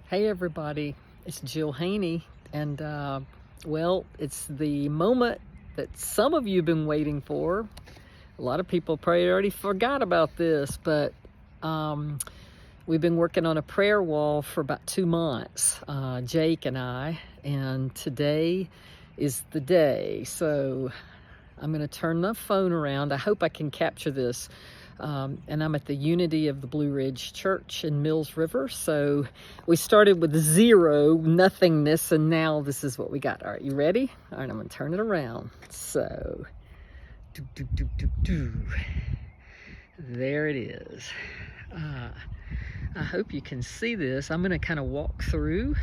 Hey everybody, it's Jill Haney, and well, it's the moment that some of you have been waiting for. A lot of people probably already forgot about this, but we've been working on a prayer wall for about 2 months, Jake and I, and today is the day. So I'm going to turn the phone around. I hope I can capture this. And I'm at the Unity of the Blue Ridge Church in Mills River. So we started with zero, nothingness, and now this is what we got. All right, you ready? All right, I'm going to turn it around. So, there it is. I hope you can see this. I'm going to kind of walk through.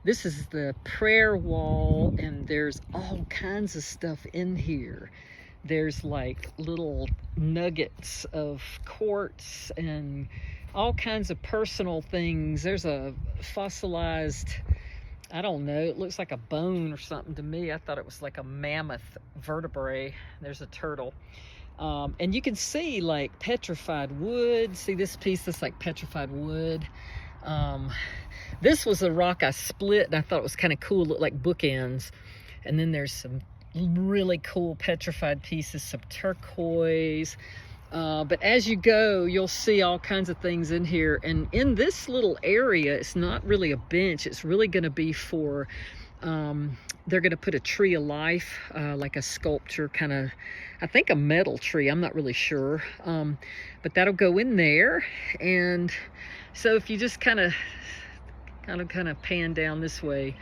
This is the prayer wall, and there's all kinds of stuff in here. There's like little nuggets of quartz and all kinds of personal things. There's a fossilized, I don't know, it looks like a bone or something to me. I thought it was like a mammoth vertebrae. There's a turtle. And you can see like petrified wood. See this piece that's like petrified wood. This was a rock I split and I thought it was kind of cool, looked like bookends. And then there's some really cool petrified pieces, some turquoise. But as you go, you'll see all kinds of things in here. And in this little area, it's not really a bench. It's really going to be for, they're going to put a tree of life, like a sculpture kind of, I think a metal tree. I'm not really sure. But that'll go in there. And so if you just kind of pan down this way,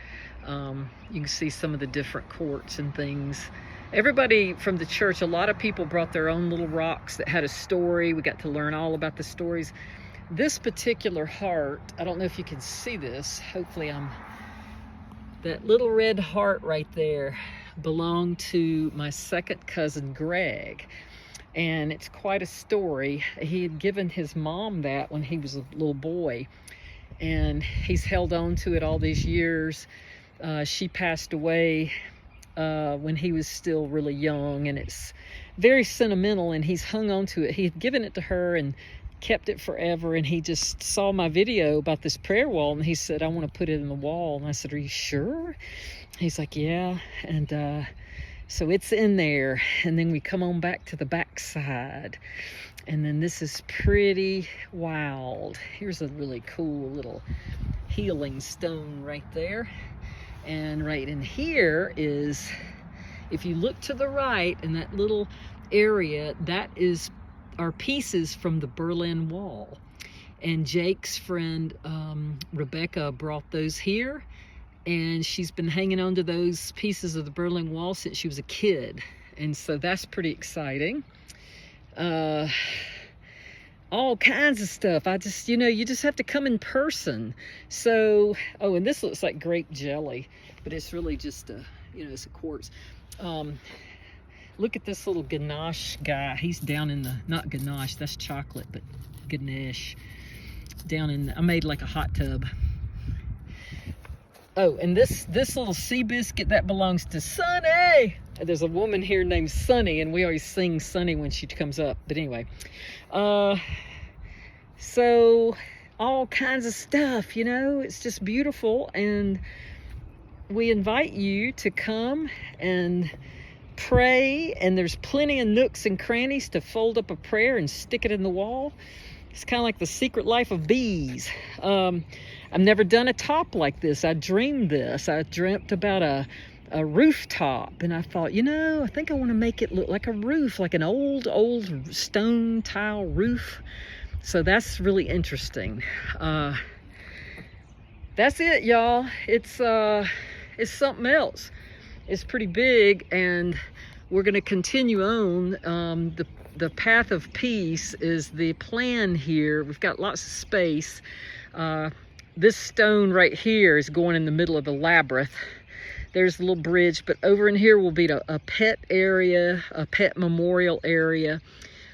you can see some of the different quartz and things. Everybody from the church, a lot of people brought their own little rocks that had a story. We got to learn all about the stories. This particular heart, I don't know if you can see this. Hopefully that little red heart right there belonged to my second cousin, Greg. And it's quite a story. He had given his mom that when he was a little boy. And he's held on to it all these years. She passed away when he was still really young, and it's very sentimental, and he's hung on to it. He had given it to her and kept it forever, and he just saw my video about this prayer wall, and he said, I want to put it in the wall. And I said, are you sure? He's like, yeah. And so it's in there, and then we come on back to the back side. And then this is pretty wild. Here's a really cool little healing stone right there. And right in here is, if you look to the right in that little area, that is our pieces from the Berlin Wall. And Jake's friend, Rebecca, brought those here. And she's been hanging on to those pieces of the Berlin Wall since she was a kid. And so that's pretty exciting. All kinds of stuff. I just, you just have to come in person. So, oh, and this looks like grape jelly, but it's really just it's a quartz. Look at this little Ganesh guy. He's down in the, not Ganesh, that's chocolate, but Ganesh. Down in, I made like a hot tub. Oh, and this little sea biscuit, that belongs to Sunny. There's a woman here named Sunny, and we always sing Sunny when she comes up. But anyway, so all kinds of stuff, it's just beautiful. And we invite you to come and pray. And there's plenty of nooks and crannies to fold up a prayer and stick it in the wall. It's kind of like the secret life of bees. I've never done a top like this. I dreamed this. I dreamt about a rooftop, and I thought, I think I want to make it look like a roof, like an old stone tile roof. So that's really interesting. That's it, y'all. It's something else. It's pretty big, and we're going to continue on. The path of peace is the plan here. We've got lots of space. This stone right here is going in the middle of the labyrinth. There's a little bridge, but over in here will be a pet area, a pet memorial area.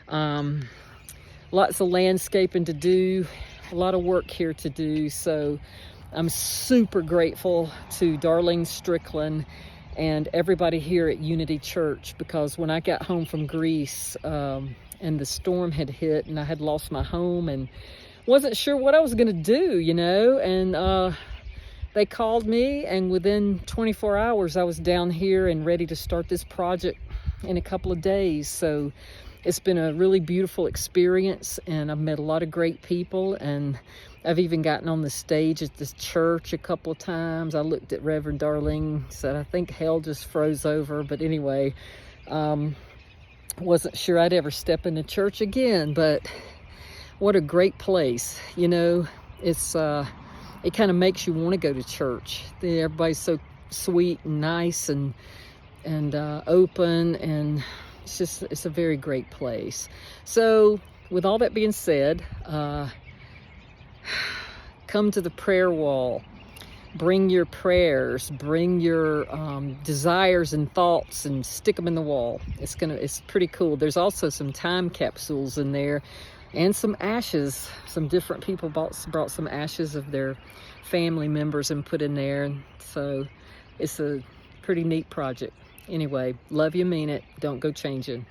Lots of landscaping to do, a lot of work here to do. So I'm super grateful to Darlene Strickland and everybody here at Unity Church, because when I got home from Greece and the storm had hit and I had lost my home and wasn't sure what I was going to do, you know, and they called me, and within 24 hours I was down here and ready to start this project in a couple of days. So it's been a really beautiful experience, and I've met a lot of great people, and I've even gotten on the stage at this church a couple of times. I looked at Reverend Darlene, said, I think hell just froze over. But anyway, wasn't sure I'd ever step into church again, but what a great place. You know, it's it kind of makes you want to go to church. Everybody's so sweet and nice and open, and it's a very great place. So with all that being said, come to the prayer wall. Bring your prayers, bring your desires and thoughts, and stick them in the wall. It's pretty cool. There's also some time capsules in there, and some ashes. Some different people brought some ashes of their family members and put in there. And so it's a pretty neat project. Anyway, love you, mean it. Don't go changing.